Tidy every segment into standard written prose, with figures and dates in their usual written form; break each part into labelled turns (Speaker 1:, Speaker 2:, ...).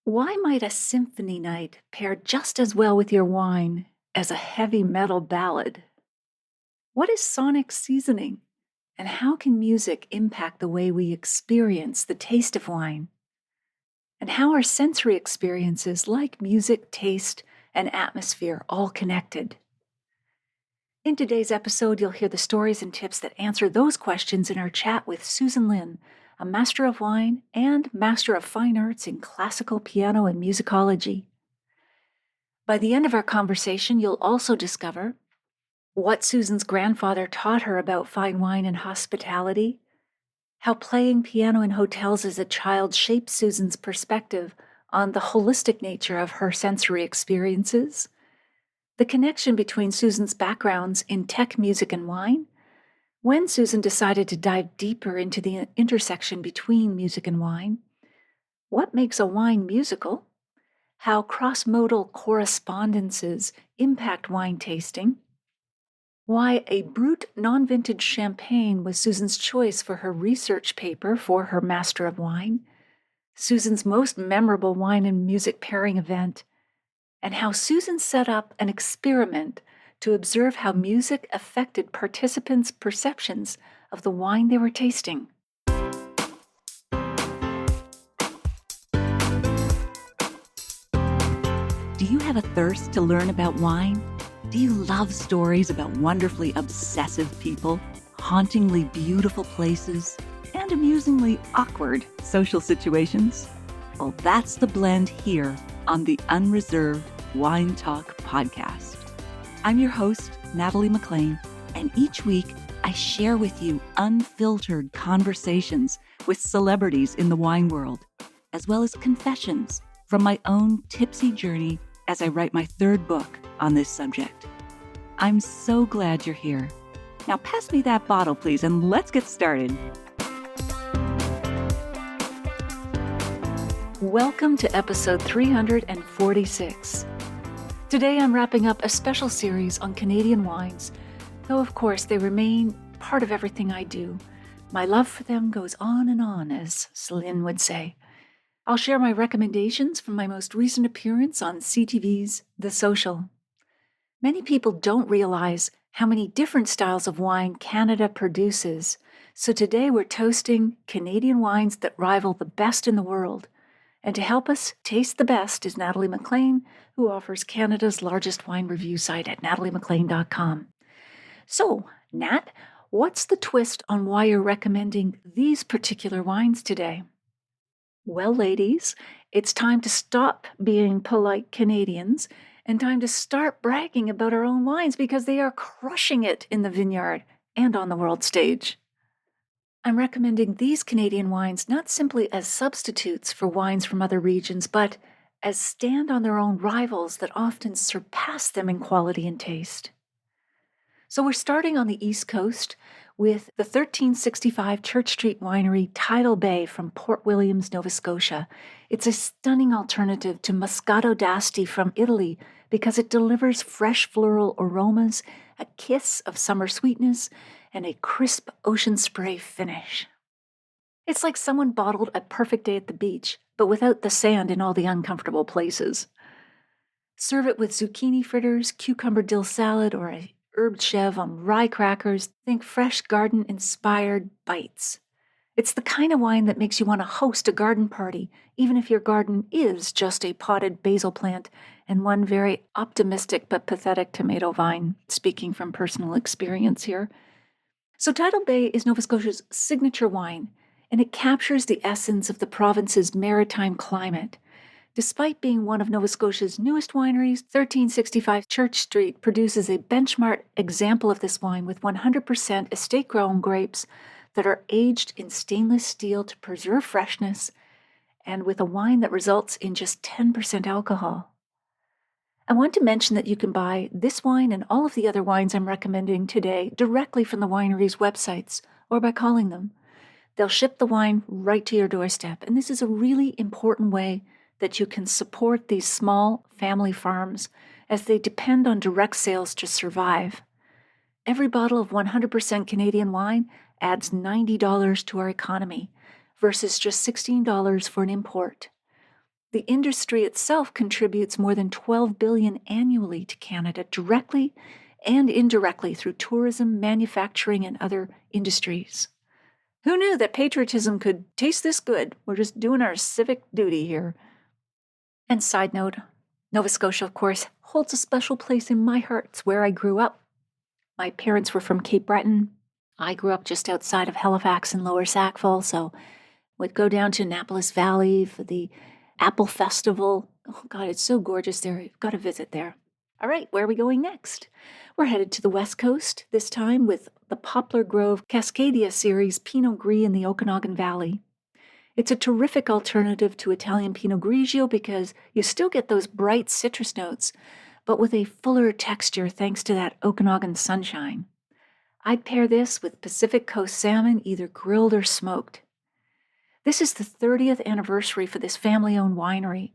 Speaker 1: Why might a symphony night pair just as well with your wine as a heavy metal ballad? What is sonic seasoning? And how can music impact the way we experience the taste of wine? And how are sensory experiences like music, taste, and atmosphere all connected? In today's episode, you'll hear the stories and tips that answer those questions in our chat with Susan Lin, a Master of Wine and Master of Fine Arts in Classical Piano and Musicology. By the end of our conversation, you'll also discover what Susan's grandfather taught her about fine wine and hospitality, how playing piano in hotels as a child shaped Susan's perspective on the holistic nature of her sensory experiences, the connection between Susan's backgrounds in tech, music, and wine, when Susan decided to dive deeper into the intersection between music and wine, what makes a wine musical, how cross-modal correspondences impact wine tasting, why a Brut non-vintage champagne was Susan's choice for her research paper for her Master of Wine, Susan's most memorable wine and music pairing event, and how Susan set up an experiment to observe how music affected participants' perceptions of the wine they were tasting. Do you have a thirst to learn about wine? Do you love stories about wonderfully obsessive people, hauntingly beautiful places, and amusingly awkward social situations? Well, that's the blend here on the Unreserved Wine Talk podcast. I'm your host, Natalie McLean, and each week I share with you unfiltered conversations with celebrities in the wine world, as well as confessions from my own tipsy journey as I write my third book on this subject. I'm so glad you're here. Now pass me that bottle, please, and let's get started. Welcome to episode 346. Today I'm wrapping up a special series on Canadian wines, though of course they remain part of everything I do. My love for them goes on, as Celine would say. I'll share my recommendations from my most recent appearance on CTV's The Social. Many people don't realize how many different styles of wine Canada produces, so today we're toasting Canadian wines that rival the best in the world. And to help us taste the best is Natalie McLean, who offers Canada's largest wine review site at nataliemclean.com. So, Nat, what's the twist on why you're recommending these particular wines today? Well, ladies, it's time to stop being polite Canadians and time to start bragging about our own wines because they are crushing it in the vineyard and on the world stage. I'm recommending these Canadian wines not simply as substitutes for wines from other regions, but as stand on their own rivals that often surpass them in quality and taste. So we're starting on the East Coast with the 1365 Church Street Winery Tidal Bay from Port Williams, Nova Scotia. It's a stunning alternative to Moscato d'Asti from Italy because it delivers fresh floral aromas, a kiss of summer sweetness, and a crisp ocean spray finish. It's like someone bottled a perfect day at the beach, but without the sand in all the uncomfortable places. Serve it with zucchini fritters, cucumber dill salad, or a herb chev on rye crackers. Think fresh garden-inspired bites. It's the kind of wine that makes you want to host a garden party, even if your garden is just a potted basil plant and one very optimistic but pathetic tomato vine, speaking from personal experience here. So Tidal Bay is Nova Scotia's signature wine, and it captures the essence of the province's maritime climate. Despite being one of Nova Scotia's newest wineries, 1365 Church Street produces a benchmark example of this wine with 100% estate-grown grapes that are aged in stainless steel to preserve freshness, and with a wine that results in just 10% alcohol. I want to mention that you can buy this wine and all of the other wines I'm recommending today directly from the winery's websites or by calling them. They'll ship the wine right to your doorstep, and this is a really important way that you can support these small family farms as they depend on direct sales to survive. Every bottle of 100% Canadian wine adds $90 to our economy versus just $16 for an import. The industry itself contributes more than $12 billion annually to Canada, directly and indirectly through tourism, manufacturing, and other industries. Who knew that patriotism could taste this good? We're just doing our civic duty here. And side note, Nova Scotia, of course, holds a special place in my heart. It's where I grew up. My parents were from Cape Breton. I grew up just outside of Halifax and Lower Sackville, so would go down to Annapolis Valley for the Apple Festival. Oh God, it's so gorgeous there. You've got to visit there. All right, where are we going next? We're headed to the West Coast, this time with the Poplar Grove Cascadia series Pinot Gris in the Okanagan Valley. It's a terrific alternative to Italian Pinot Grigio because you still get those bright citrus notes, but with a fuller texture thanks to that Okanagan sunshine. I'd pair this with Pacific Coast salmon, either grilled or smoked. This is the 30th anniversary for this family-owned winery.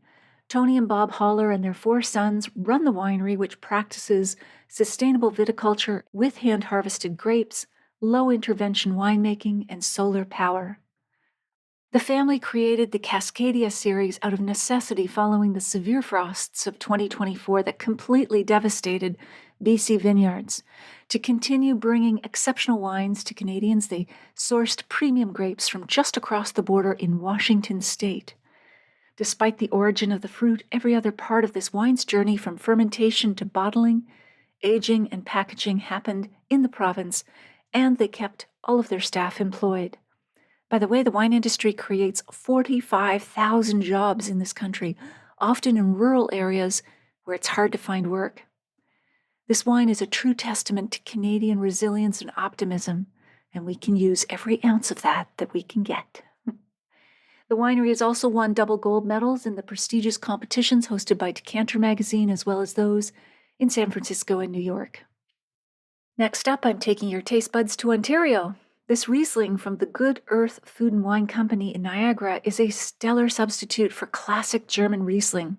Speaker 1: Tony and Bob Holler and their 4 sons run the winery, which practices sustainable viticulture with hand-harvested grapes, low-intervention winemaking, and solar power. The family created the Cascadia series out of necessity following the severe frosts of 2024 that completely devastated BC vineyards. To continue bringing exceptional wines to Canadians, they sourced premium grapes from just across the border in Washington state. Despite the origin of the fruit, every other part of this wine's journey from fermentation to bottling, aging, and packaging happened in the province, and they kept all of their staff employed. By the way, the wine industry creates 45,000 jobs in this country, often in rural areas where it's hard to find work. This wine is a true testament to Canadian resilience and optimism, and we can use every ounce of that we can get. The winery has also won double gold medals in the prestigious competitions hosted by Decanter magazine, as well as those in San Francisco and New York. Next up, I'm taking your taste buds to Ontario. This Riesling from the Good Earth Food and Wine Company in Niagara is a stellar substitute for classic German Riesling.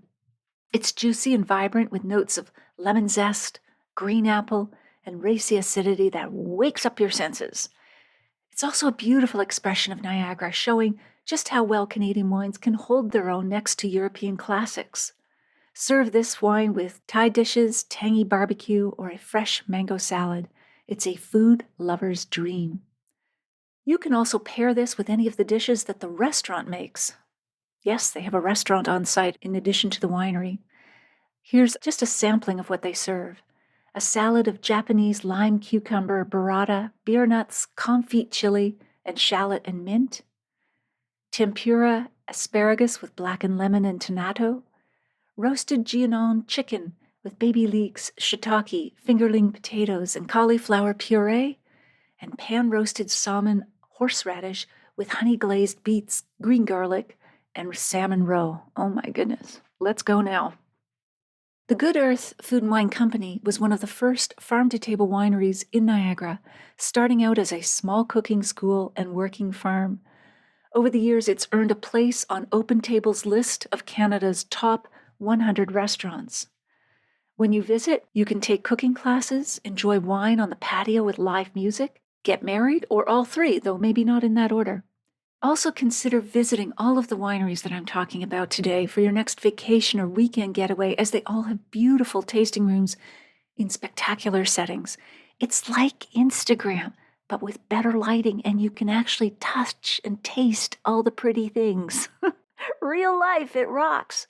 Speaker 1: It's juicy and vibrant with notes of lemon zest, green apple, and racy acidity that wakes up your senses. It's also a beautiful expression of Niagara, showing just how well Canadian wines can hold their own next to European classics. Serve this wine with Thai dishes, tangy barbecue, or a fresh mango salad. It's a food lover's dream. You can also pair this with any of the dishes that the restaurant makes. Yes, they have a restaurant on site in addition to the winery. Here's just a sampling of what they serve. A salad of Japanese lime cucumber, burrata, beer nuts, confit chili, and shallot and mint. Tempura asparagus with blackened lemon and tomato. Roasted Jianan chicken with baby leeks, shiitake, fingerling potatoes, and cauliflower puree. And pan-roasted salmon horseradish with honey-glazed beets, green garlic, and salmon roe. Oh my goodness. Let's go now. The Good Earth Food and Wine Company was one of the first farm-to-table wineries in Niagara, starting out as a small cooking school and working farm. Over the years, it's earned a place on Open Table's list of Canada's top 100 restaurants. When you visit, you can take cooking classes, enjoy wine on the patio with live music, get married, or all three, though maybe not in that order. Also consider visiting all of the wineries that I'm talking about today for your next vacation or weekend getaway, as they all have beautiful tasting rooms in spectacular settings. It's like Instagram, but with better lighting, and you can actually touch and taste all the pretty things. Real life, it rocks.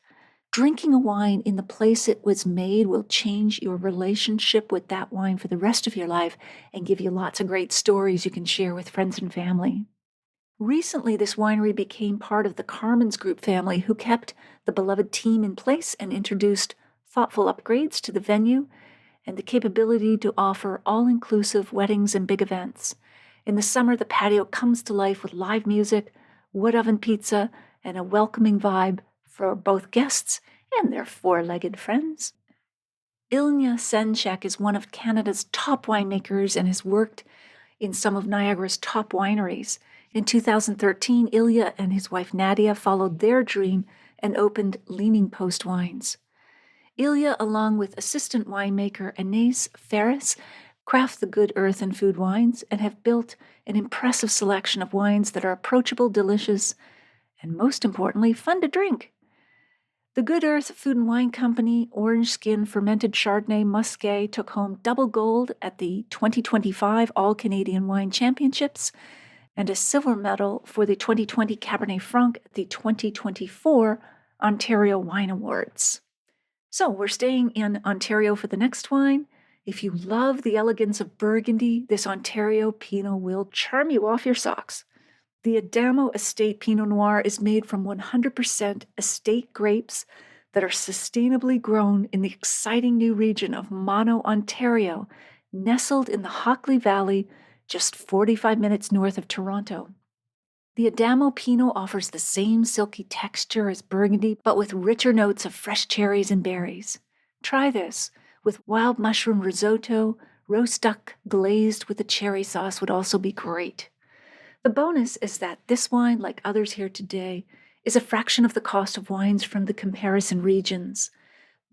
Speaker 1: Drinking a wine in the place it was made will change your relationship with that wine for the rest of your life and give you lots of great stories you can share with friends and family. Recently, this winery became part of the Carmen's Group family, who kept the beloved team in place and introduced thoughtful upgrades to the venue and the capability to offer all-inclusive weddings and big events. In the summer, the patio comes to life with live music, wood oven pizza, and a welcoming vibe for both guests and their four-legged friends. Ilya Senchek is one of Canada's top winemakers and has worked in some of Niagara's top wineries. In 2013, Ilya and his wife Nadia followed their dream and opened Leaning Post Wines. Ilya, along with assistant winemaker Anais Ferris, craft the Good Earth and Food wines and have built an impressive selection of wines that are approachable, delicious, and most importantly, fun to drink. The Good Earth Food and Wine Company Orange Skin Fermented Chardonnay Muscat took home double gold at the 2025 All-Canadian Wine Championships and a silver medal for the 2020 Cabernet Franc at the 2024 Ontario Wine Awards. So we're staying in Ontario for the next wine. If you love the elegance of Burgundy, this Ontario Pinot will charm you off your socks. The Adamo Estate Pinot Noir is made from 100% estate grapes that are sustainably grown in the exciting new region of Mono, Ontario, nestled in the Hockley Valley, just 45 minutes north of Toronto. The Adamo Pinot offers the same silky texture as Burgundy, but with richer notes of fresh cherries and berries. Try this with wild mushroom risotto. Roast duck glazed with a cherry sauce would also be great. The bonus is that this wine, like others here today, is a fraction of the cost of wines from the comparison regions.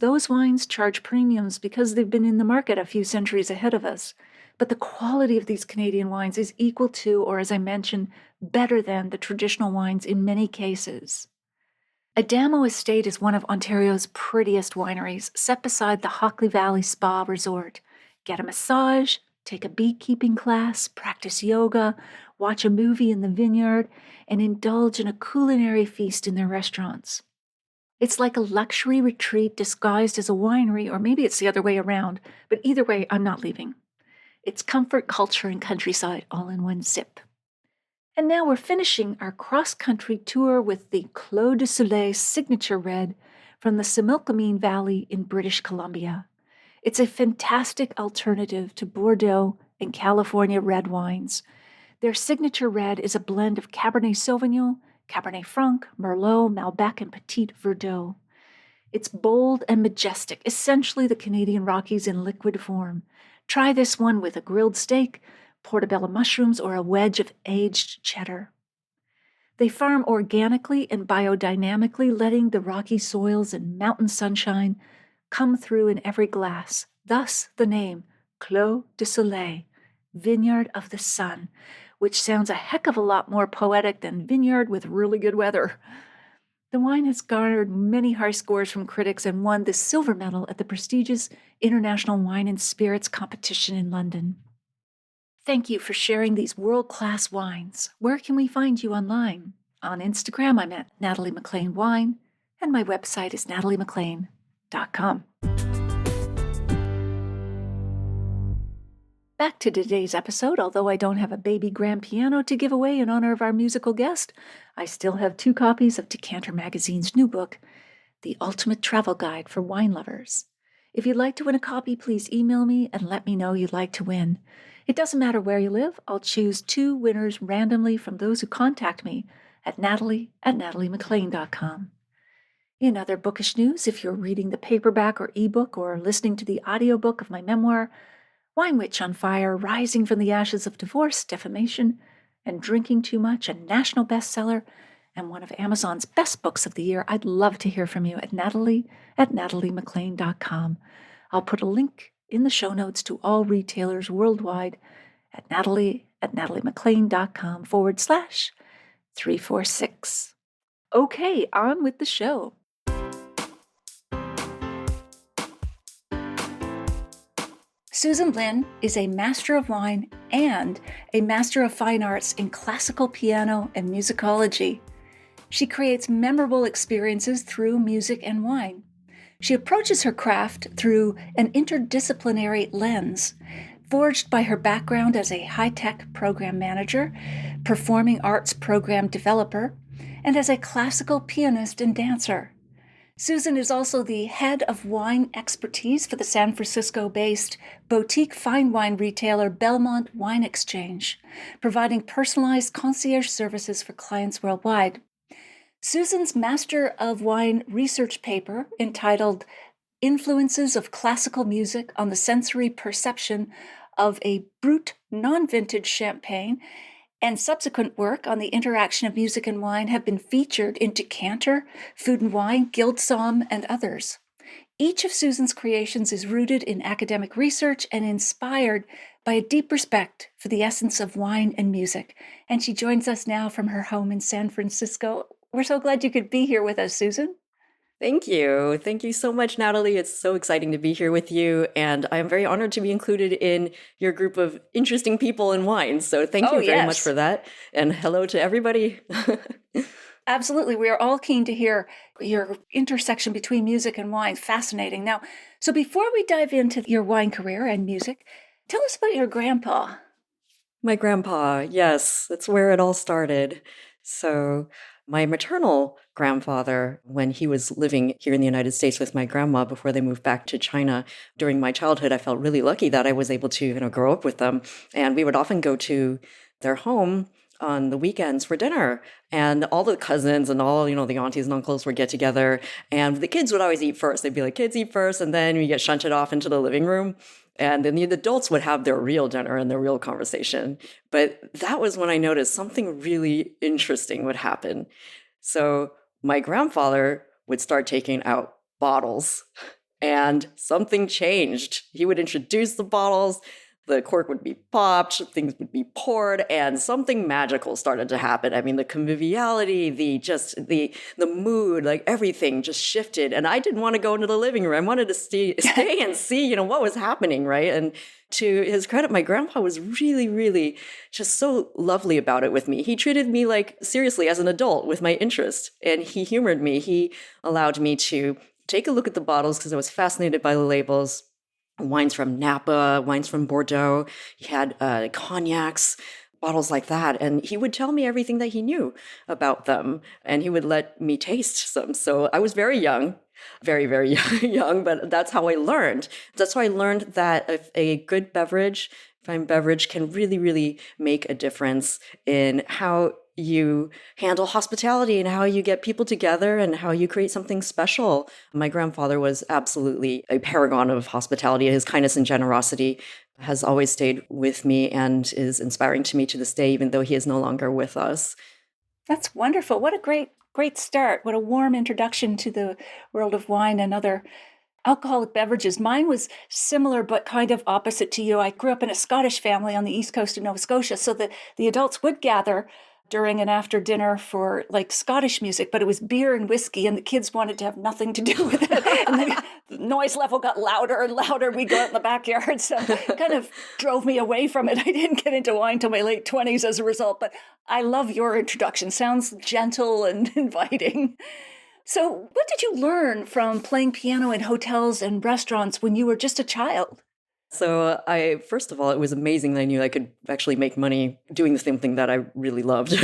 Speaker 1: Those wines charge premiums because they've been in the market a few centuries ahead of us, but the quality of these Canadian wines is equal to, or as I mentioned, better than the traditional wines in many cases. Adamo Estate is one of Ontario's prettiest wineries, set beside the Hockley Valley Spa Resort. Get a massage, take a beekeeping class, practice yoga, watch a movie in the vineyard, and indulge in a culinary feast in their restaurants. It's like a luxury retreat disguised as a winery, or maybe it's the other way around, but either way, I'm not leaving. It's comfort, culture, and countryside all in one sip. And now we're finishing our cross-country tour with the Clos du Soleil Signature Red from the Similkameen Valley in British Columbia. It's a fantastic alternative to Bordeaux and California red wines. Their signature red is a blend of Cabernet Sauvignon, Cabernet Franc, Merlot, Malbec, and Petit Verdot. It's bold and majestic, essentially the Canadian Rockies in liquid form. Try this one with a grilled steak, portobello mushrooms, or a wedge of aged cheddar. They farm organically and biodynamically, letting the rocky soils and mountain sunshine come through in every glass. Thus the name Clos du Soleil, Vineyard of the Sun, which sounds a heck of a lot more poetic than vineyard with really good weather. The wine has garnered many high scores from critics and won the silver medal at the prestigious International Wine and Spirits competition in London. Thank you for sharing these world-class wines. Where can we find you online? On Instagram, I'm at Natalie McLean Wine, and my website is nataliemclean.com. Back to today's episode. Although I don't have a baby grand piano to give away in honor of our musical guest, I still have 2 copies of Decanter Magazine's new book, The Ultimate Travel Guide for Wine Lovers. If you'd like to win a copy, please email me and let me know you'd like to win. It doesn't matter where you live. I'll choose 2 winners randomly from those who contact me at natalie@nataliemclean.com. In other bookish news, if you're reading the paperback or ebook or listening to the audiobook of my memoir, Wine Witch on Fire, Rising from the Ashes of Divorce, Defamation, and Drinking Too Much, a national bestseller and one of Amazon's best books of the year, I'd love to hear from you at natalie@nataliemclean.com. I'll put a link in the show notes to all retailers worldwide at natalie@nataliemclean.com/346. Okay, on with the show. Susan Lin is a Master of Wine and a Master of Fine Arts in Classical Piano and Musicology. She creates memorable experiences through music and wine. She approaches her craft through an interdisciplinary lens, forged by her background as a high-tech program manager, performing arts program developer, and as a classical pianist and dancer. Susan is also the head of wine expertise for the San Francisco-based boutique fine wine retailer Belmont Wine Exchange, providing personalized concierge services for clients worldwide. Susan's Master of Wine research paper, entitled Influences of Classical Music on the Sensory Perception of a Brut Non-Vintage Champagne, and subsequent work on the interaction of music and wine have been featured in Decanter, Food and Wine, Guildsom, and others. Each of Susan's creations is rooted in academic research and inspired by a deep respect for the essence of wine and music. And she joins us now from her home in San Francisco. We're so glad you could be here with us, Susan.
Speaker 2: Thank you. Thank you so much, Natalie. It's so exciting to be here with you. And I am very honored to be included in your group of interesting people in wine. So thank
Speaker 1: Oh,
Speaker 2: you very much for
Speaker 1: yes.
Speaker 2: that. And hello to everybody.
Speaker 1: Absolutely. We are all keen to hear your intersection between music and wine. Fascinating. Now, so before we dive into your wine career and music, tell us about your grandpa.
Speaker 2: My grandpa, yes, that's where it all started. So, my maternal grandfather, when he was living here in the United States with my grandma before they moved back to China during my childhood, I felt really lucky that I was able to, grow up with them. And we would often go to their home on the weekends for dinner. And all the cousins and all, the aunties and uncles would get together. And the kids would always eat first. They'd be like, kids eat first. And then we get shunted off into the living room. And then the adults would have their real dinner and their real conversation. But that was when I noticed something really interesting would happen. So my grandfather would start taking out bottles and something changed. He would introduce the bottles, the cork would be popped, things would be poured, and something magical started to happen. I mean, the conviviality, the mood, like everything just shifted. And I didn't want to go into the living room. I wanted to stay and see, what was happening, right? And to his credit, my grandpa was really, really just so lovely about it with me. He treated me like seriously as an adult with my interest, and he humored me. He allowed me to take a look at the bottles because I was fascinated by the labels. Wines from Napa, wines from Bordeaux. He had cognacs, bottles like that. And he would tell me everything that he knew about them. And he would let me taste some. So I was very young, very, very young, but that's how I learned. That's how I learned that if a good beverage, fine beverage, can really, really make a difference in how you handle hospitality and how you get people together and how you create something special. My grandfather was absolutely a paragon of hospitality. His kindness and generosity has always stayed with me and is inspiring to me to this day, even though he is no longer with us.
Speaker 1: That's wonderful. What a great start. What a warm introduction to the world of wine and other alcoholic beverages. Mine was similar, but kind of opposite to you. I grew up in a Scottish family on the east coast of Nova Scotia. So the adults would gather during and after dinner for like Scottish music, but it was beer and whiskey, and the kids wanted to have nothing to do with it. And the noise level got louder and louder. We'd go out in the backyard. So it kind of drove me away from it. I didn't get into wine till my late 20s as a result, but I love your introduction. Sounds gentle and inviting. So what did you learn from playing piano in hotels and restaurants when you were just a child?
Speaker 2: So first of all, it was amazing that I knew I could actually make money doing the same thing that I really loved.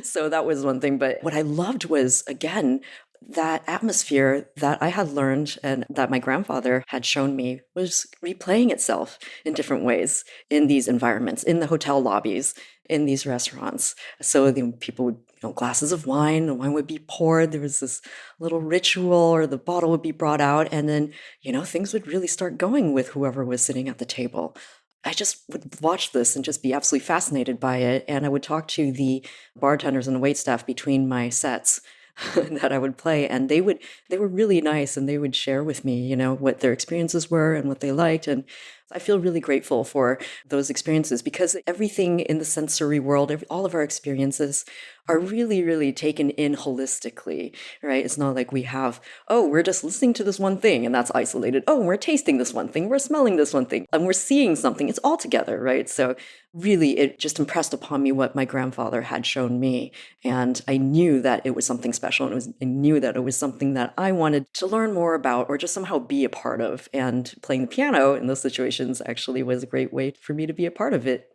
Speaker 2: So that was one thing. But what I loved was, again, that atmosphere that I had learned and that my grandfather had shown me was replaying itself in different ways in these environments, in the hotel lobbies, in these restaurants. So people would, glasses of wine, the wine would be poured. There was this little ritual, or the bottle would be brought out. And then, things would really start going with whoever was sitting at the table. I just would watch this and just be absolutely fascinated by it. And I would talk to the bartenders and the waitstaff between my sets that I would play, and they were really nice, and they would share with me, what their experiences were and what they liked. And I feel really grateful for those experiences, because everything in the sensory world, all of our experiences are really, really taken in holistically, right? It's not like we have, oh, we're just listening to this one thing and that's isolated. Oh, we're tasting this one thing, we're smelling this one thing, and we're seeing something. It's all together, right? So really, it just impressed upon me what my grandfather had shown me. And I knew that it was something special. And I knew that it was something that I wanted to learn more about, or just somehow be a part of. And playing the piano in those situations actually was a great way for me to be a part of it.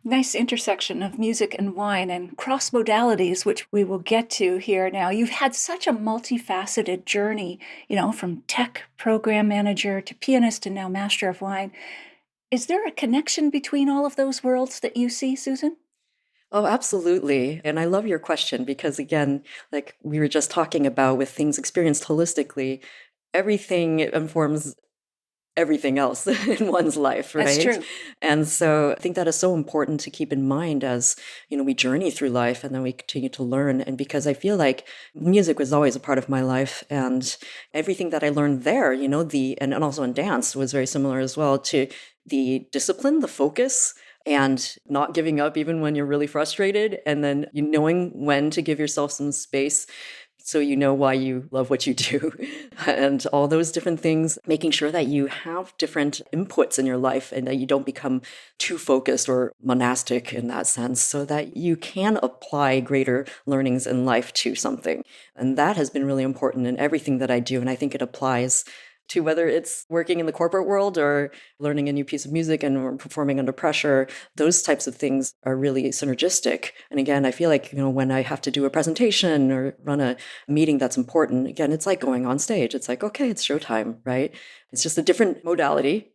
Speaker 1: Nice intersection of music and wine and cross modalities, which we will get to here now. You've had such a multifaceted journey, from tech program manager to pianist and now master of wine. Is there a connection between all of those worlds that you see, Susan?
Speaker 2: Oh, absolutely. And I love your question because, again, like we were just talking about, with things experienced holistically, everything informs everything else in one's life, right?
Speaker 1: That's true.
Speaker 2: And so I think that is so important to keep in mind as, we journey through life and then we continue to learn. And because I feel like music was always a part of my life, and everything that I learned there, and also in dance was very similar as well, to the discipline, the focus, and not giving up even when you're really frustrated, and then knowing when to give yourself some space so you know why you love what you do. And all those different things, making sure that you have different inputs in your life and that you don't become too focused or monastic in that sense, so that you can apply greater learnings in life to something. And that has been really important in everything that I do. And I think it applies to whether it's working in the corporate world or learning a new piece of music and or performing under pressure. Those types of things are really synergistic. And again, I feel like, when I have to do a presentation or run a meeting that's important, again, it's like going on stage. It's like, okay, it's showtime, right? It's just a different modality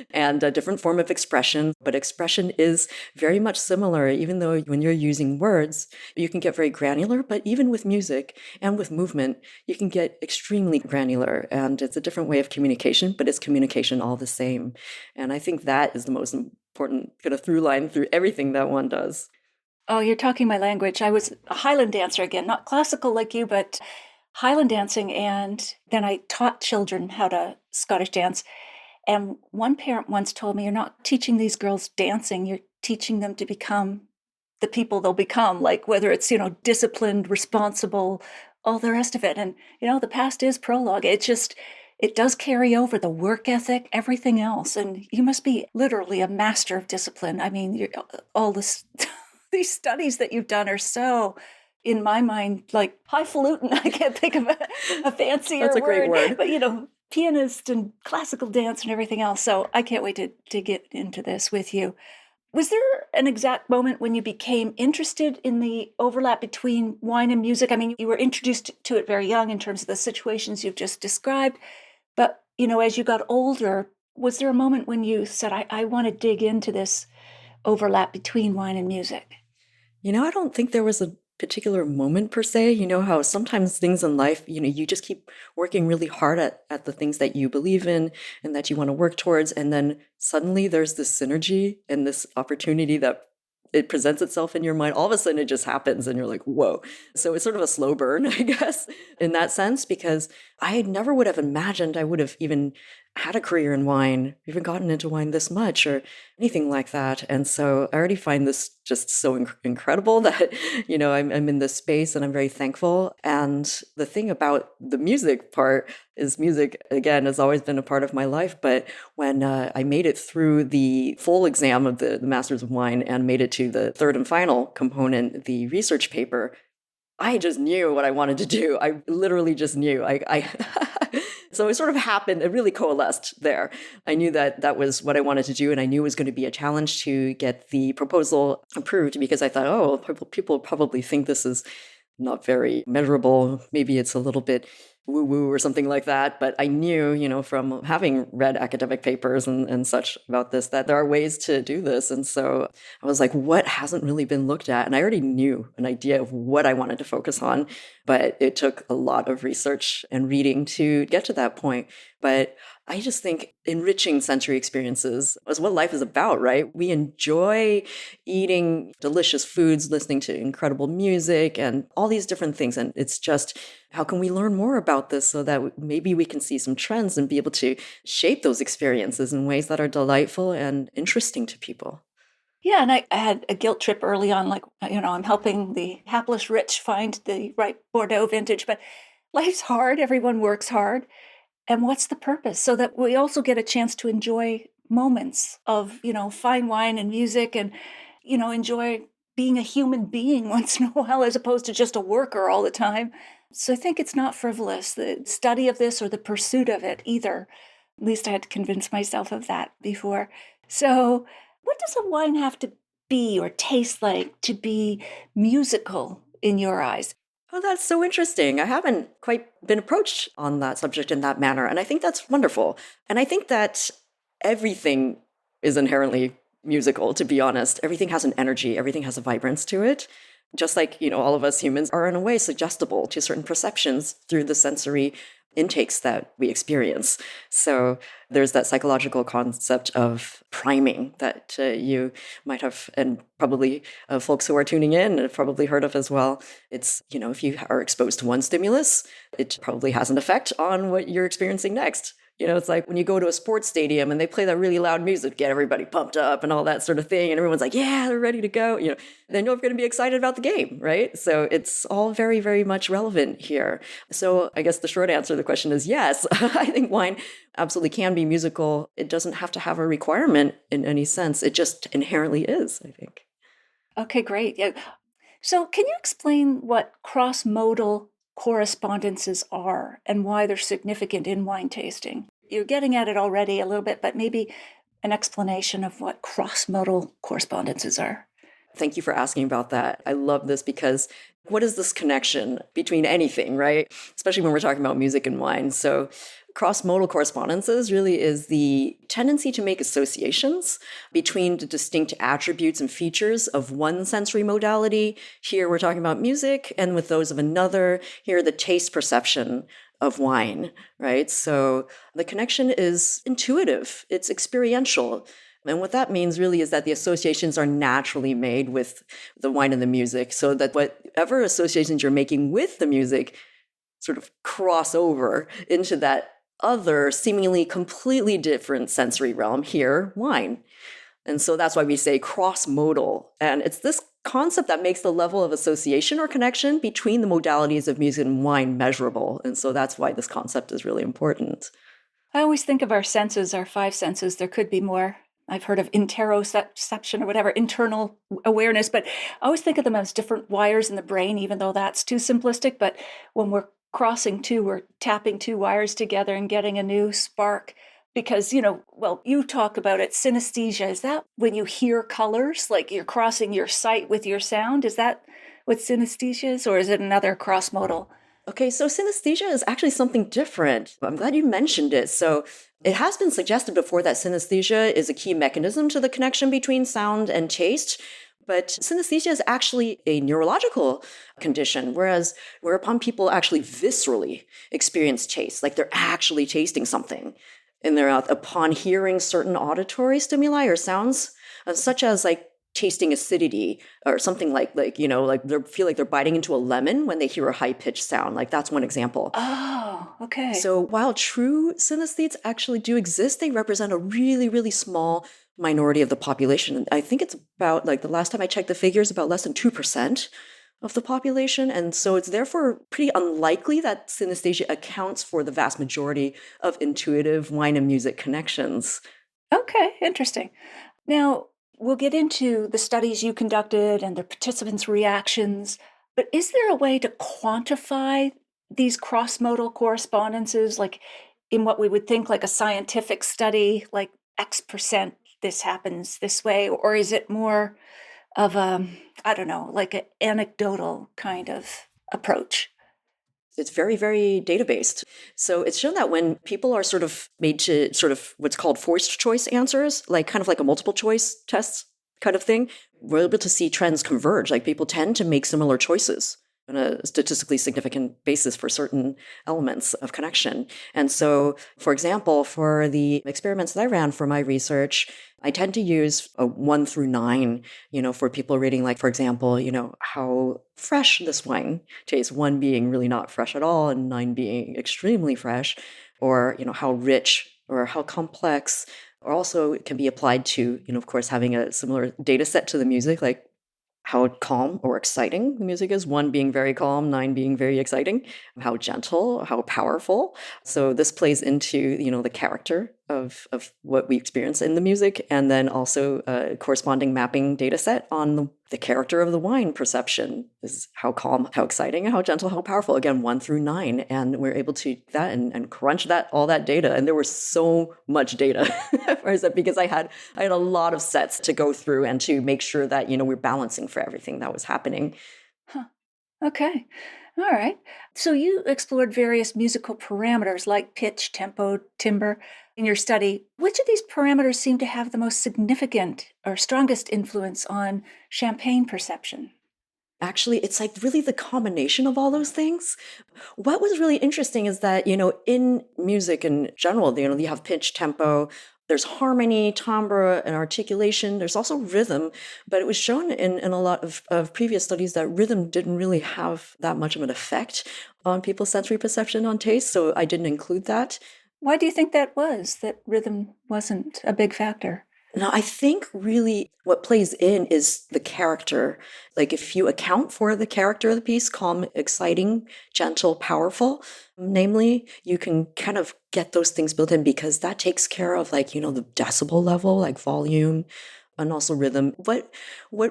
Speaker 2: and a different form of expression. But expression is very much similar, even though when you're using words, you can get very granular. But even with music and with movement, you can get extremely granular. And it's a different way of communication, but it's communication all the same. And I think that is the most important kind of through line through everything that one does.
Speaker 1: Oh, you're talking my language. I was a Highland dancer again, not classical like you, but Highland dancing. And then I taught children how to Scottish dance. And one parent once told me, you're not teaching these girls dancing, you're teaching them to become the people they'll become, like whether it's, disciplined, responsible, all the rest of it. And, the past is prologue. It does carry over the work ethic, everything else. And you must be literally a master of discipline. I mean, all this, these studies that you've done are so, in my mind, like highfalutin. I can't think of a fancier
Speaker 2: That's a great word.
Speaker 1: But, pianist and classical dance and everything else. So I can't wait to get into this with you. Was there an exact moment when you became interested in the overlap between wine and music? I mean, you were introduced to it very young in terms of the situations you've just described. But, as you got older, was there a moment when you said, I want to dig into this overlap between wine and music?
Speaker 2: I don't think there was a particular moment per se. You know how sometimes things in life, you just keep working really hard at the things that you believe in and that you want to work towards. And then suddenly there's this synergy and this opportunity that it presents itself in your mind. All of a sudden it just happens and you're like, whoa. So it's sort of a slow burn, I guess, in that sense, because I never would have imagined I would have even had a career in wine, even gotten into wine this much or anything like that. And so I already find this just so incredible that, I'm in this space and I'm very thankful. And the thing about the music part is music, again, has always been a part of my life. But when I made it through the full exam of the Masters of Wine and made it to the third and final component, the research paper, I just knew what I wanted to do. I literally just knew. I So it sort of happened. It really coalesced there. I knew that was what I wanted to do, and I knew it was going to be a challenge to get the proposal approved because I thought, oh, people probably think this is not very measurable. Maybe it's a little bit woo-woo or something like that. But I knew, from having read academic papers and such about this, that there are ways to do this. And so I was like, what hasn't really been looked at? And I already knew an idea of what I wanted to focus on, but it took a lot of research and reading to get to that point. But I just think enriching sensory experiences is what life is about, right? We enjoy eating delicious foods, listening to incredible music, and all these different things. And it's just, how can we learn more about this so that maybe we can see some trends and be able to shape those experiences in ways that are delightful and interesting to people?
Speaker 1: Yeah, and I had a guilt trip early on, like, I'm helping the hapless rich find the right Bordeaux vintage, but life's hard. Everyone works hard. And what's the purpose? So that we also get a chance to enjoy moments of, fine wine and music and, enjoy being a human being once in a while as opposed to just a worker all the time. So I think it's not frivolous, the study of this or the pursuit of it either. At least I had to convince myself of that before. So what does a wine have to be or taste like to be musical in your eyes?
Speaker 2: Oh, that's so interesting. I haven't quite been approached on that subject in that manner. And I think that's wonderful. And I think that everything is inherently musical, to be honest. Everything has an energy, everything has a vibrance to it. Just like, all of us humans are in a way suggestible to certain perceptions through the sensory intakes that we experience. So there's that psychological concept of priming that you might have, and probably folks who are tuning in have probably heard of as well. It's, if you are exposed to one stimulus, it probably has an effect on what you're experiencing next. It's like when you go to a sports stadium and they play that really loud music, get everybody pumped up and all that sort of thing. And everyone's like, yeah, they're ready to go. Then you're going to be excited about the game, right? So it's all very, very much relevant here. So I guess the short answer to the question is yes. I think wine absolutely can be musical. It doesn't have to have a requirement in any sense. It just inherently is, I think.
Speaker 1: Okay, great. Yeah. So can you explain what cross-modal correspondences are and why they're significant in wine tasting? You're getting at it already a little bit, but maybe an explanation of what cross-modal correspondences are.
Speaker 2: Thank you for asking about that. I love this because what is this connection between anything, right? Especially when we're talking about music and wine. So cross-modal correspondences really is the tendency to make associations between the distinct attributes and features of one sensory modality. Here we're talking about music, and with those of another, here the taste perception of wine, right? So the connection is intuitive, it's experiential. And what that means really is that the associations are naturally made with the wine and the music, so that whatever associations you're making with the music sort of cross over into that other seemingly completely different sensory realm, here, wine. And so that's why we say cross-modal. And it's this concept that makes the level of association or connection between the modalities of music and wine measurable. And so that's why this concept is really important.
Speaker 1: I always think of our senses, our five senses. There could be more. I've heard of interoception or whatever, internal awareness, but I always think of them as different wires in the brain, even though that's too simplistic. But when we're we're tapping two wires together and getting a new spark. Because, you talk about it, synesthesia. Is that when you hear colors, like you're crossing your sight with your sound? Is that what synesthesia is, or is it another cross-modal?
Speaker 2: Okay, so synesthesia is actually something different. I'm glad you mentioned it. So it has been suggested before that synesthesia is a key mechanism to the connection between sound and taste. But synesthesia is actually a neurological condition, whereupon people actually viscerally experience taste, like they're actually tasting something in their mouth upon hearing certain auditory stimuli or sounds, such as like tasting acidity or something like they feel like they're biting into a lemon when they hear a high-pitched sound. Like that's one example.
Speaker 1: Oh, okay.
Speaker 2: So while true synesthetes actually do exist, they represent a really, really small minority of the population. I think it's about, like the last time I checked the figures, about less than 2% of the population. And so it's therefore pretty unlikely that synesthesia accounts for the vast majority of intuitive wine and music connections.
Speaker 1: Okay, interesting. Now, we'll get into the studies you conducted and the participants' reactions, but is there a way to quantify these cross-modal correspondences, like in what we would think like a scientific study, like X% this happens this way, or is it more of like an anecdotal kind of approach?
Speaker 2: It's very, very data-based. So it's shown that when people are sort of made to sort of what's called forced choice answers, like kind of like a multiple choice test kind of thing, we're able to see trends converge. Like people tend to make similar choices on a statistically significant basis for certain elements of connection. And so, for example, for the experiments that I ran for my research, I tend to use a 1 through 9, for people rating, like, for example, how fresh this wine tastes, 1 being really not fresh at all and 9 being extremely fresh, or, how rich or how complex. Or also it can be applied to, of course, having a similar data set to the music, like how calm or exciting the music is, 1 being very calm, 9 being very exciting, how gentle, how powerful. So this plays into, the character of what we experience in the music, and then also a corresponding mapping data set on the character of the wine perception is how calm, how exciting, how gentle, how powerful. Again, 1 through 9. And we're able to do that and crunch all that data. And there was so much data because I had a lot of sets to go through and to make sure that, we're balancing for everything that was happening.
Speaker 1: Huh. Okay. All right. So you explored various musical parameters like pitch, tempo, timbre in your study. Which of these parameters seem to have the most significant or strongest influence on champagne perception?
Speaker 2: Actually, it's like really the combination of all those things. What was really interesting is that, in music in general, you have pitch, tempo, there's harmony, timbre, and articulation. There's also rhythm, but it was shown in a lot of previous studies that rhythm didn't really have that much of an effect on people's sensory perception on taste, so I didn't include that.
Speaker 1: Why do you think that was, that rhythm wasn't a big factor?
Speaker 2: Now, I think really what plays in is the character. Like if you account for the character of the piece, calm, exciting, gentle, powerful, namely, you can kind of get those things built in because that takes care of like, the decibel level, like volume and also rhythm. What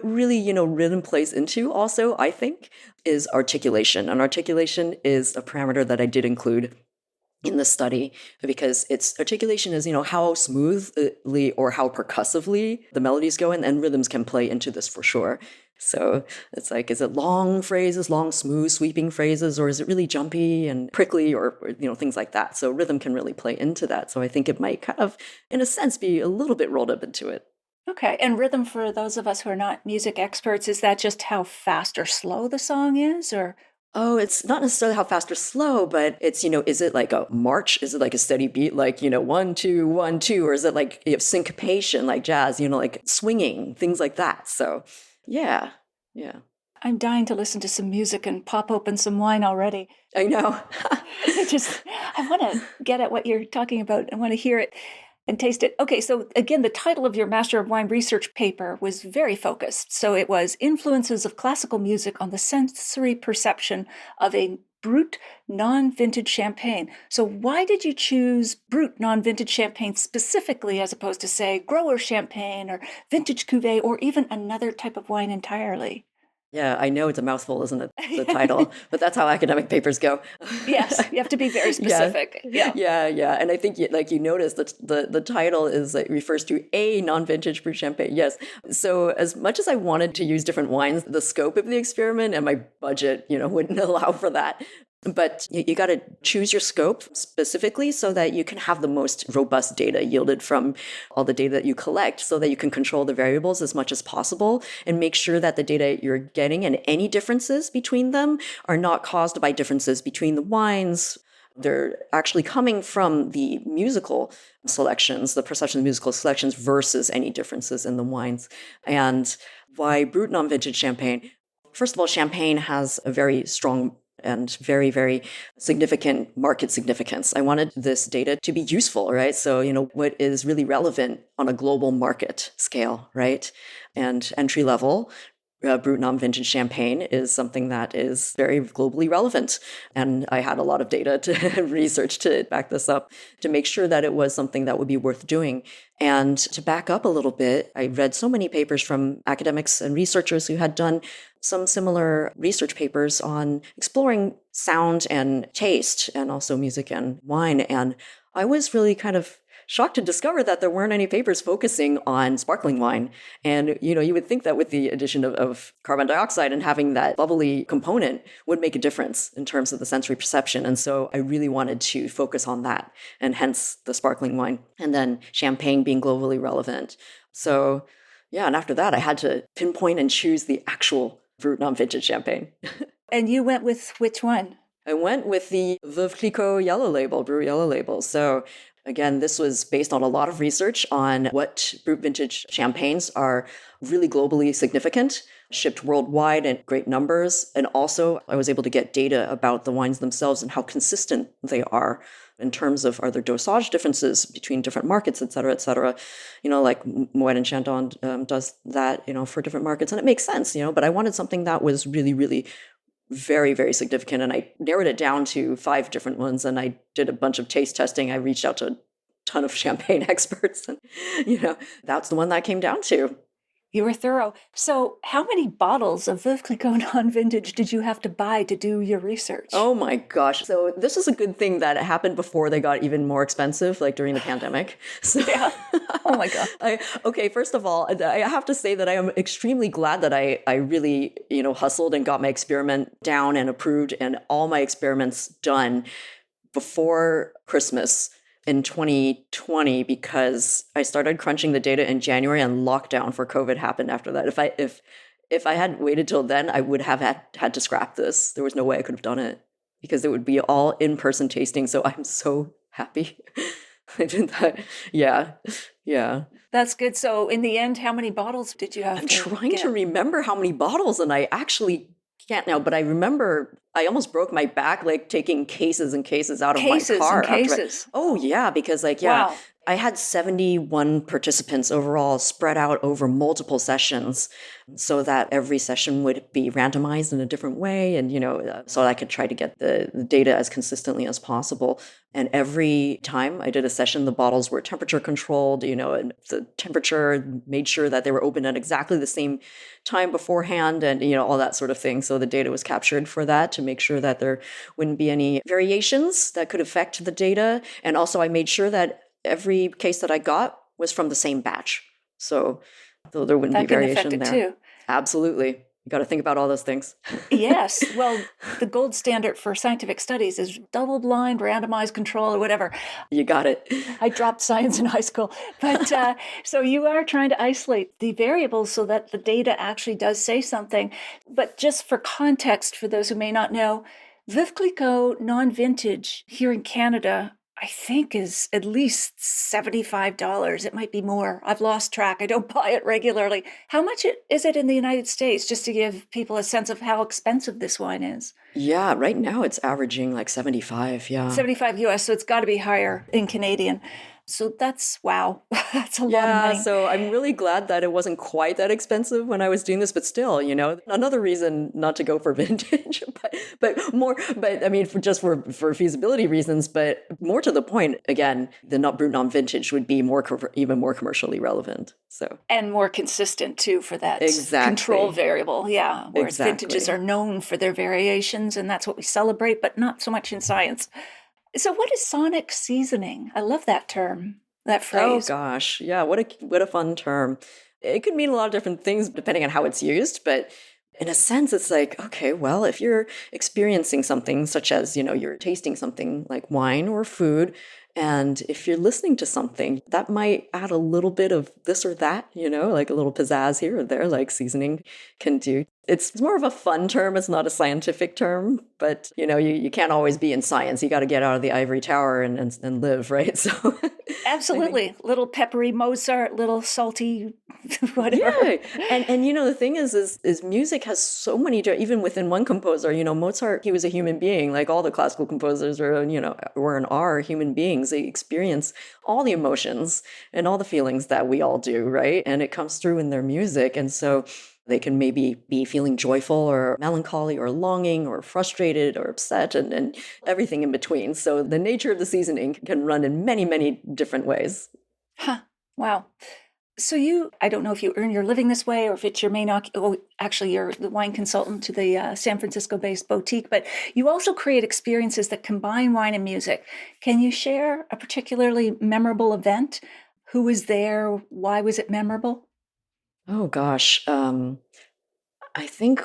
Speaker 2: really, rhythm plays into also, I think, is articulation. And articulation is a parameter that I did include in the study because its articulation is, how smoothly or how percussively the melodies go in, and rhythms can play into this for sure. So it's like, is it long phrases, long, smooth, sweeping phrases, or is it really jumpy and prickly or things like that? So rhythm can really play into that. So I think it might kind of, in a sense, be a little bit rolled up into it.
Speaker 1: Okay. And rhythm, for those of us who are not music experts, is that just how fast or slow the song is, or?
Speaker 2: Oh, it's not necessarily how fast or slow, but it's, is it like a march? Is it like a steady beat, like, 1, 2, 1, 2? Or is it like syncopation, like jazz, like swinging, things like that? So, yeah.
Speaker 1: I'm dying to listen to some music and pop open some wine already.
Speaker 2: I know.
Speaker 1: I want to get at what you're talking about. I want to hear it and taste it. Okay, so again, the title of your Master of Wine research paper was very focused. So it was Influences of Classical Music on the Sensory Perception of a Brut Non-Vintage Champagne. So why did you choose Brut Non-Vintage Champagne specifically as opposed to, say, Grower Champagne or Vintage Cuvée or even another type of wine entirely?
Speaker 2: Yeah, I know it's a mouthful, isn't it, the title? But that's how academic papers go.
Speaker 1: Yes, you have to be very specific.
Speaker 2: Yeah. And I think, like you noticed, that the title is refers to a non-vintage brut champagne. Yes. So as much as I wanted to use different wines, the scope of the experiment and my budget, wouldn't allow for that. But you got to choose your scope specifically so that you can have the most robust data yielded from all the data that you collect so that you can control the variables as much as possible and make sure that the data you're getting and any differences between them are not caused by differences between the wines. They're actually coming from the musical selections, the perception of musical selections versus any differences in the wines. And why Brut non-vintage champagne? First of all, champagne has a very strong and very, very significant market significance. I wanted this data to be useful, right? So, what is really relevant on a global market scale, right? And entry level Brut non-vintage champagne is something that is very globally relevant. And I had a lot of data to research to back this up to make sure that it was something that would be worth doing. And to back up a little bit, I read so many papers from academics and researchers who had done some similar research papers on exploring sound and taste and also music and wine. And I was really kind of shocked to discover that there weren't any papers focusing on sparkling wine. And, you would think that with the addition of carbon dioxide and having that bubbly component would make a difference in terms of the sensory perception. And so I really wanted to focus on that, and hence the sparkling wine. And then champagne being globally relevant. So, yeah, and after that, I had to pinpoint and choose the actual Brut non-vintage champagne.
Speaker 1: And you went with which one?
Speaker 2: I went with the Veuve Clicquot yellow label, Brut yellow label. So again, this was based on a lot of research on what Brut vintage champagnes are really globally significant, shipped worldwide in great numbers. And also I was able to get data about the wines themselves and how consistent they are in terms of, are there dosage differences between different markets, et cetera, et cetera. Like Moet and Chandon does that, for different markets. And it makes sense, but I wanted something that was really, really very, very significant. And I narrowed it down to 5 different ones. And I did a bunch of taste testing. I reached out to a ton of champagne experts. And, that's the one that I came down to.
Speaker 1: You were thorough. So how many bottles of Veuve Clicquot non-vintage did you have to buy to do your research?
Speaker 2: Oh my gosh. So this is a good thing that it happened before they got even more expensive, like during the pandemic. So,
Speaker 1: yeah. Oh my God.
Speaker 2: Okay, first of all, I have to say that I am extremely glad that I really, hustled and got my experiment down and approved and all my experiments done before Christmas in 2020, because I started crunching the data in January and lockdown for COVID happened after that. If I had waited till then, I would have had to scrap this. There was no way I could have done it because it would be all in-person tasting. So I'm so happy I did that. Yeah.
Speaker 1: That's good. So in the end, how many bottles did you have?
Speaker 2: I'm trying to remember how many bottles, and I actually can't now, but I remember I almost broke my back, like taking cases and cases out of my
Speaker 1: Cases
Speaker 2: car
Speaker 1: and cases.
Speaker 2: Oh yeah, because
Speaker 1: Wow.
Speaker 2: I had 71 participants overall spread out over multiple sessions so that every session would be randomized in a different way. And, so I could try to get the data as consistently as possible. And every time I did a session, the bottles were temperature controlled, and the temperature made sure that they were open at exactly the same time beforehand and, all that sort of thing. So the data was captured for that to make sure that there wouldn't be any variations that could affect the data. And also I made sure that every case that I got was from the same batch. So though there wouldn't
Speaker 1: That
Speaker 2: be
Speaker 1: can
Speaker 2: variation
Speaker 1: affect it
Speaker 2: there.
Speaker 1: too.
Speaker 2: Absolutely. You got to think about all those things.
Speaker 1: Yes. Well, the gold standard for scientific studies is double-blind, randomized control, or whatever.
Speaker 2: You got it.
Speaker 1: I dropped science in high school. But so you are trying to isolate the variables so that the data actually does say something. But just for context, for those who may not know, Veuve Clicquot non-vintage here in Canada, I think is at least $75. It might be more. I've lost track. I don't buy it regularly. How much is it in the United States, just to give people a sense of how expensive this wine is?
Speaker 2: Yeah, right now it's averaging like 75. Yeah.
Speaker 1: 75 US, so it's got to be higher in Canadian. So that's, wow, that's a lot of money.
Speaker 2: So I'm really glad that it wasn't quite that expensive when I was doing this, but still, another reason not to go for vintage, but I mean, for feasibility reasons, but more to the point, again, the not brut non-vintage would be even more commercially relevant. So
Speaker 1: and more consistent too for that control variable. Yeah, whereas vintages are known for their variations, and that's what we celebrate, but not so much in science. So what is sonic seasoning? I love that term, that phrase.
Speaker 2: Oh gosh, yeah, what a fun term. It could mean a lot of different things depending on how it's used, but in a sense, it's like, okay, well, if you're experiencing something such as, you're tasting something like wine or food, and if you're listening to something, that might add a little bit of this or that, like a little pizzazz here or there, like seasoning can do. It's more of a fun term. It's not a scientific term, but, you can't always be in science. You got to get out of the ivory tower and live, right? So
Speaker 1: absolutely. Little peppery Mozart, little salty whatever.
Speaker 2: Yeah. And the thing is music has so many, even within one composer, Mozart, he was a human being, like all the classical composers were and are human beings. They experience all the emotions and all the feelings that we all do, right? And it comes through in their music. And so they can maybe be feeling joyful or melancholy or longing or frustrated or upset and everything in between. So the nature of the seasoning can run in many, many different ways.
Speaker 1: Huh. Wow. So I don't know if you earn your living this way or if it's your main, actually you're the wine consultant to the San Francisco-based boutique, but you also create experiences that combine wine and music. Can you share a particularly memorable event? Who was there? Why was it memorable?
Speaker 2: Oh gosh. I think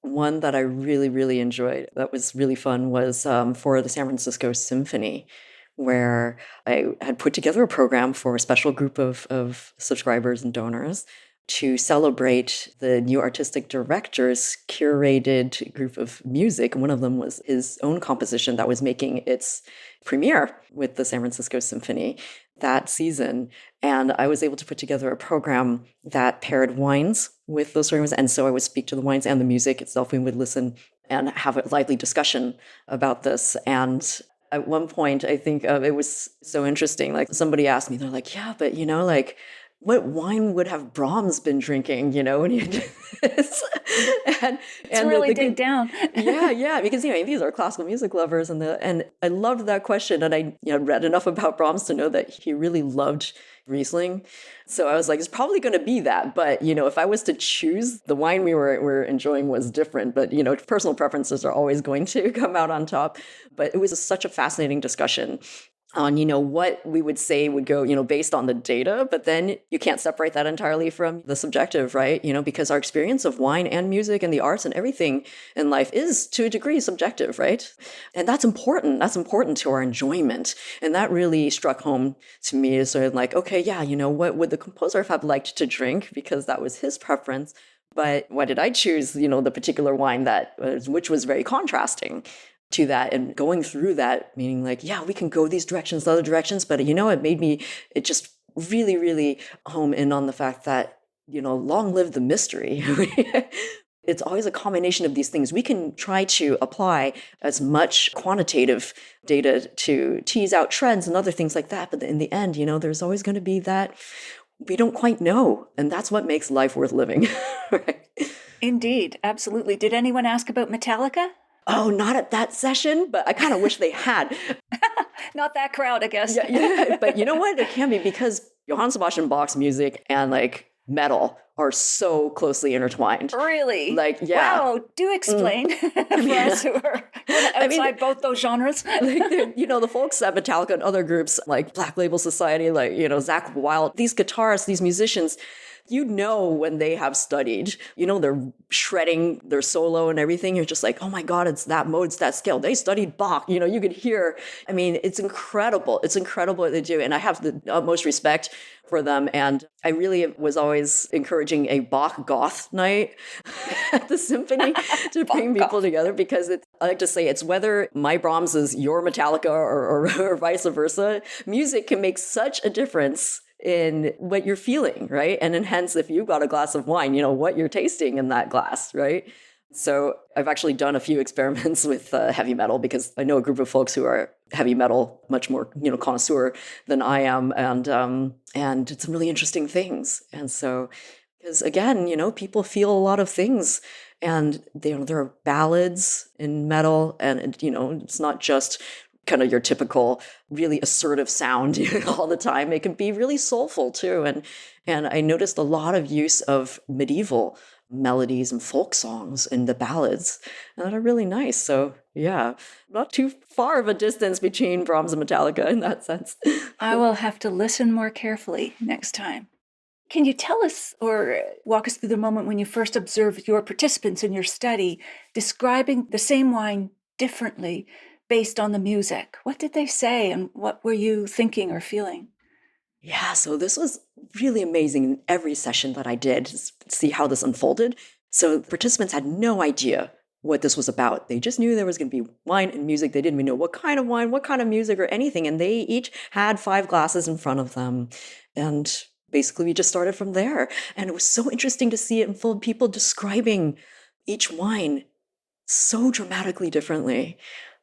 Speaker 2: one that I really, really enjoyed that was really fun was for the San Francisco Symphony, where I had put together a program for a special group of subscribers and donors to celebrate the new artistic director's curated group of music. One of them was his own composition that was making its premiere with the San Francisco Symphony that season. And I was able to put together a program that paired wines with those programs. And so I would speak to the wines and the music itself. We would listen and have a lively discussion about this. And at one point, I think it was so interesting. Like somebody asked me, they're like, yeah, but what wine would have Brahms been drinking, when you do this?
Speaker 1: and really dig down.
Speaker 2: yeah, because these are classical music lovers, and I loved that question, and I read enough about Brahms to know that he really loved Riesling. So I was like, it's probably going to be that, but if I was to choose, the wine we were enjoying was different, but personal preferences are always going to come out on top. But it was such a fascinating discussion on, what we would say would go, based on the data, but then you can't separate that entirely from the subjective, right? Because our experience of wine and music and the arts and everything in life is to a degree subjective, right? And that's important. That's important to our enjoyment. And that really struck home to me as sort of like, okay, yeah, what would the composer have liked to drink? Because that was his preference. But why did I choose, the particular wine which was very contrasting to that, and going through that, meaning like, yeah, we can go these directions, other directions, but it just really, really home in on the fact that, long live the mystery. It's always a combination of these things. We can try to apply as much quantitative data to tease out trends and other things like that. But in the end, there's always going to be that we don't quite know. And that's what makes life worth living. Right?
Speaker 1: Indeed, absolutely. Did anyone ask about Metallica?
Speaker 2: Oh, not at that session, but I kind of wish they had.
Speaker 1: Not that crowd, I guess.
Speaker 2: Yeah, but you know what? It can be, because Johann Sebastian Bach's music and metal are so closely intertwined.
Speaker 1: Really?
Speaker 2: Yeah.
Speaker 1: Wow, do explain for us who are outside both those genres.
Speaker 2: The folks at Metallica and other groups like Black Label Society, Zakk Wylde, these guitarists, these musicians, when they have studied, they're shredding their solo and everything. You're just like, oh my God, it's that mode, it's that scale. They studied Bach, you could hear. It's incredible. It's incredible what they do. And I have the utmost respect for them. And I really was always encouraging a Bach goth night at the symphony to bring people together, because I like to say it's whether my Brahms is your Metallica or vice versa. Music can make such a difference in what you're feeling, right? And then hence, if you've got a glass of wine, what you're tasting in that glass, right? So I've actually done a few experiments with heavy metal, because I know a group of folks who are heavy metal, much more, connoisseur than I am. And it's some really interesting things. And so, because again, people feel a lot of things, and there are ballads in metal, and it's not just kind of your typical really assertive sound all the time. It can be really soulful too. And I noticed a lot of use of medieval melodies and folk songs in the ballads, and that are really nice. So yeah, not too far of a distance between Brahms and Metallica in that sense.
Speaker 1: I will have to listen more carefully next time. Can you tell us or walk us through the moment when you first observed your participants in your study describing the same wine differently based on the music? What did they say, and what were you thinking or feeling?
Speaker 2: Yeah, so this was really amazing in every session that I did to see how this unfolded. So the participants had no idea what this was about. They just knew there was going to be wine and music. They didn't even know what kind of wine, what kind of music, or anything. And they each had 5 glasses in front of them. And basically, we just started from there. And it was so interesting to see it unfold, people describing each wine so dramatically differently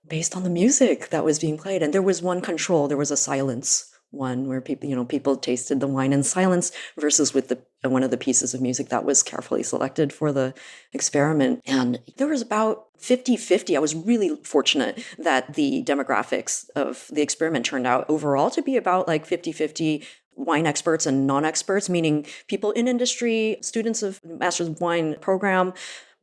Speaker 2: based on the music that was being played. And there was one control. There was a silence one where people tasted the wine in silence, versus with one of the pieces of music that was carefully selected for the experiment. And there was about 50-50. I was really fortunate that the demographics of the experiment turned out overall to be about 50-50 wine experts and non-experts, meaning people in industry, students of Masters of Wine program,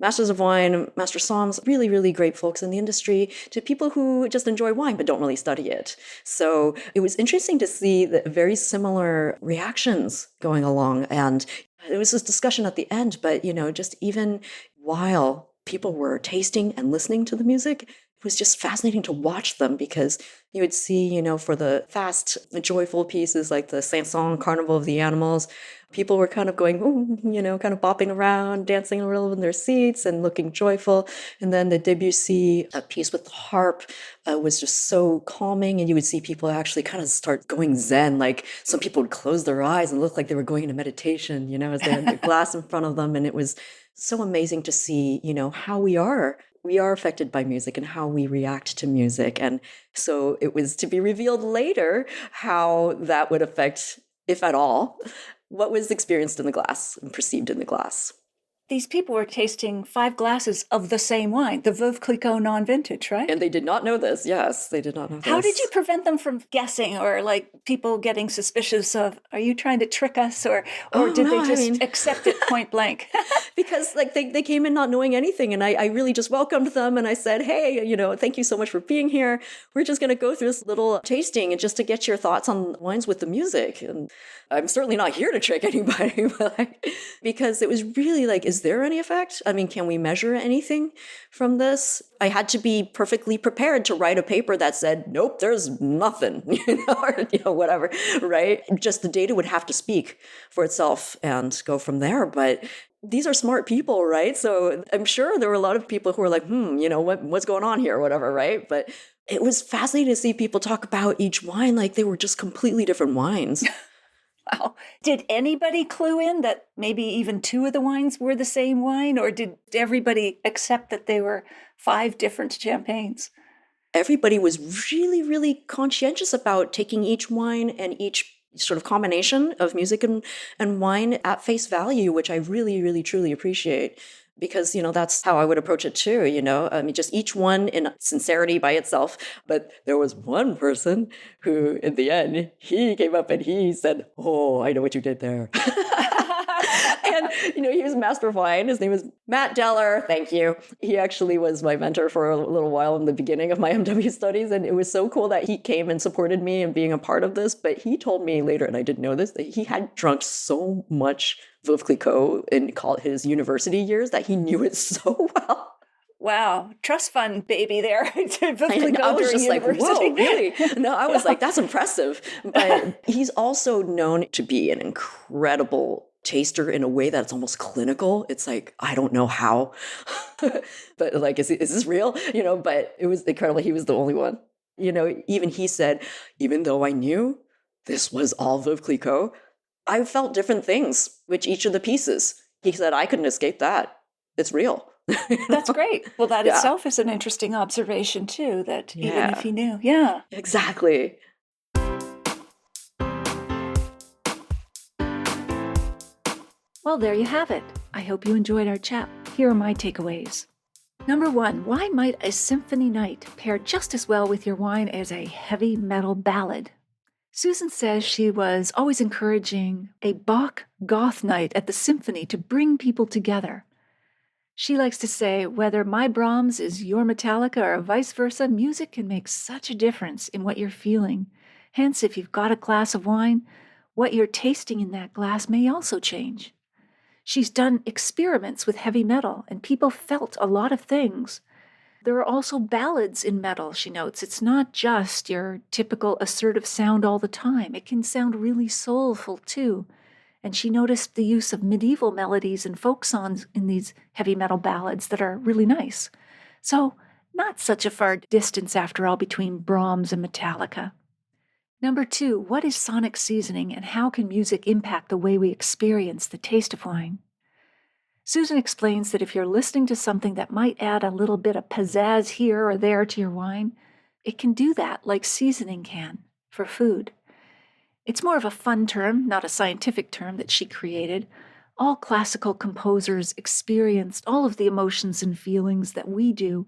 Speaker 2: Masters of Wine, Master Somms, really, really great folks in the industry, to people who just enjoy wine but don't really study it. So it was interesting to see the very similar reactions going along. And there was this discussion at the end, but, just even while people were tasting and listening to the music, it was just fascinating to watch them, because you would see, for the fast, joyful pieces like the Saint-Saëns Carnival of the Animals, people were kind of going, ooh, kind of bopping around, dancing a little in their seats and looking joyful. And then the Debussy piece with the harp was just so calming. And you would see people actually kind of start going zen. Like some people would close their eyes and look like they were going into meditation, as they had the glass in front of them. And it was so amazing to see, how we are affected by music and how we react to music. And so it was to be revealed later how that would affect, if at all, what was experienced in the glass and perceived in the glass.
Speaker 1: These people were tasting 5 glasses of the same wine, the Veuve Clicquot non-vintage, right?
Speaker 2: And they did not know this. Yes, they did not know this.
Speaker 1: How did you prevent them from guessing, or people getting suspicious of, are you trying to trick us, or did they just accept it point blank?
Speaker 2: Because they came in not knowing anything, and I really just welcomed them, and I said, hey, thank you so much for being here. We're just going to go through this little tasting and just to get your thoughts on wines with the music. And I'm certainly not here to trick anybody, but because it was really is there any effect? Can we measure anything from this? I had to be perfectly prepared to write a paper that said, nope, there's nothing, or, whatever, right? Just the data would have to speak for itself and go from there. But these are smart people, right? So I'm sure there were a lot of people who were like, what's going on here, or whatever, right? But it was fascinating to see people talk about each wine like they were just completely different wines.
Speaker 1: Wow. Did anybody clue in that maybe even two of the wines were the same wine, or did everybody accept that they were 5 different champagnes?
Speaker 2: Everybody was really, really conscientious about taking each wine and each sort of combination of music and wine at face value, which I really, really, truly appreciate. Because, that's how I would approach it too, I mean, just each one in sincerity by itself. But there was one person who, in the end, he came up and he said, "Oh, I know what you did there." And, he was a master of wine. His name was Matt Deller. Thank you. He actually was my mentor for a little while in the beginning of my MW studies. And it was so cool that he came and supported me in being a part of this. But he told me later, and I didn't know this, that he had drunk so much Veuve Clicquot in his university years that he knew it so well.
Speaker 1: Wow. Trust fund baby there.
Speaker 2: I was just like, whoa, really? No, I was like, that's impressive. But he's also known to be an incredible taster in a way that's almost clinical. It's like, I don't know how, but like, is this real? But it was incredible. He was the only one. Even he said, even though I knew this was all Veuve Clicquot, I felt different things with each of the pieces. He said, I couldn't escape that. It's real.
Speaker 1: That's great. Well, that itself is an interesting observation too, that even if he knew. Yeah.
Speaker 2: Exactly.
Speaker 1: Well, there you have it. I hope you enjoyed our chat. Here are my takeaways. Number 1, why might a symphony night pair just as well with your wine as a heavy metal ballad? Susan says she was always encouraging a Bach goth night at the symphony to bring people together. She likes to say, whether my Brahms is your Metallica or vice versa, music can make such a difference in what you're feeling. Hence, if you've got a glass of wine, what you're tasting in that glass may also change. She's done experiments with heavy metal, and people felt a lot of things. There are also ballads in metal, she notes. It's not just your typical assertive sound all the time. It can sound really soulful, too. And she noticed the use of medieval melodies and folk songs in these heavy metal ballads that are really nice. So, not such a far distance, after all, between Brahms and Metallica. Number 2, what is sonic seasoning and how can music impact the way we experience the taste of wine? Susan explains that if you're listening to something that might add a little bit of pizzazz here or there to your wine, it can do that like seasoning can for food. It's more of a fun term, not a scientific term that she created. All classical composers experienced all of the emotions and feelings that we do,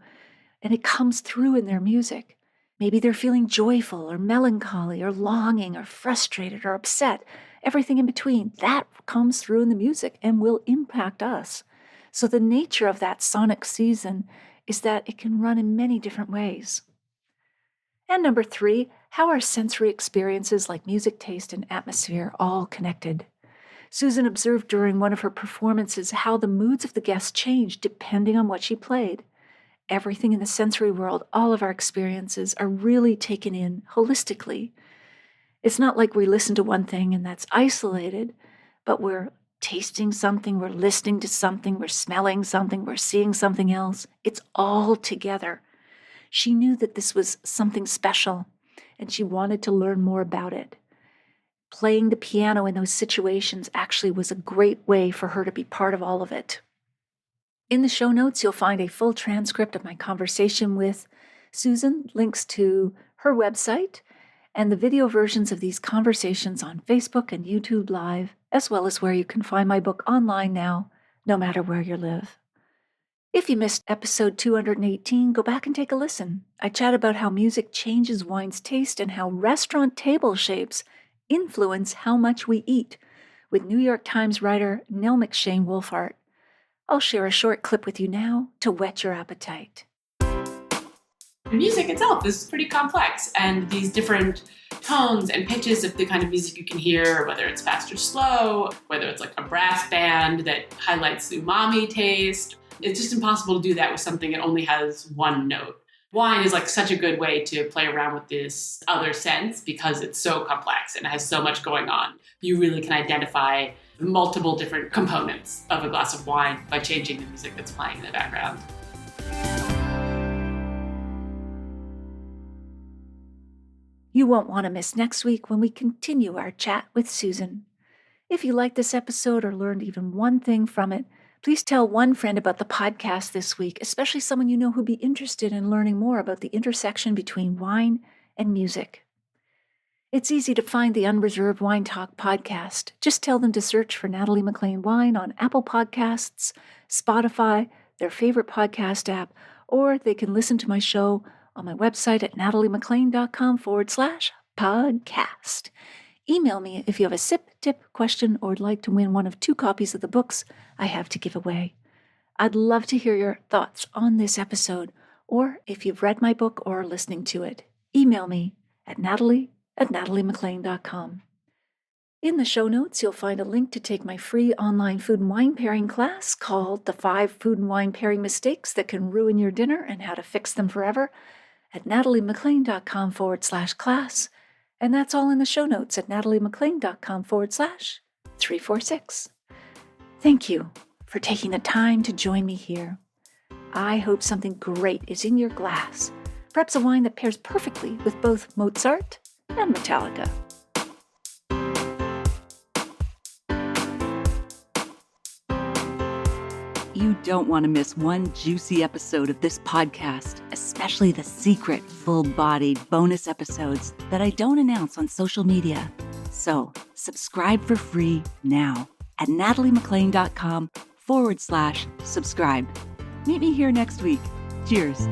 Speaker 1: and it comes through in their music. Maybe they're feeling joyful or melancholy or longing or frustrated or upset, everything in between. That comes through in the music and will impact us. So the nature of that sonic season is that it can run in many different ways. And number 3, how are sensory experiences like music taste and atmosphere all connected? Susan observed during one of her performances how the moods of the guests changed depending on what she played. Everything in the sensory world, all of our experiences are really taken in holistically. It's not like we listen to one thing and that's isolated, but we're tasting something, we're listening to something, we're smelling something, we're seeing something else. It's all together. She knew that this was something special, and she wanted to learn more about it. Playing the piano in those situations actually was a great way for her to be part of all of it. In the show notes, you'll find a full transcript of my conversation with Susan, links to her website, and the video versions of these conversations on Facebook and YouTube Live, as well as where you can find my book online now, no matter where you live. If you missed episode 218, go back and take a listen. I chat about how music changes wine's taste and how restaurant table shapes influence how much we eat, with New York Times writer Nell McShane Wolfhart. I'll share a short clip with you now to whet your appetite.
Speaker 3: Music itself is pretty complex, and these different tones and pitches of the kind of music you can hear, whether it's fast or slow, whether it's like a brass band that highlights the umami taste, it's just impossible to do that with something that only has one note. Wine is like such a good way to play around with this other sense because it's so complex and it has so much going on. You really can identify multiple different components of a glass of wine by changing the music that's playing in the background.
Speaker 1: You won't want to miss next week when we continue our chat with Susan. If you liked this episode or learned even one thing from it, please tell one friend about the podcast this week, especially someone you know who'd be interested in learning more about the intersection between wine and music. It's easy to find the Unreserved Wine Talk podcast. Just tell them to search for Natalie McLean Wine on Apple Podcasts, Spotify, their favorite podcast app, or they can listen to my show on my website at nataliemclean.com/podcast. Email me if you have a sip, tip, question, or would like to win one of 2 copies of the books I have to give away. I'd love to hear your thoughts on this episode, or if you've read my book or are listening to it. Email me at nataliemclean.com. In the show notes, you'll find a link to take my free online food and wine pairing class called The 5 Food and Wine Pairing Mistakes That Can Ruin Your Dinner and How to Fix Them Forever at nataliemclean.com/class. And that's all in the show notes at nataliemclean.com/346. Thank you for taking the time to join me here. I hope something great is in your glass, perhaps a wine that pairs perfectly with both Mozart and Metallica. You don't want to miss one juicy episode of this podcast, especially the secret, full-bodied bonus episodes that I don't announce on social media. So, subscribe for free now at nataliemclean.com/subscribe. Meet me here next week. Cheers.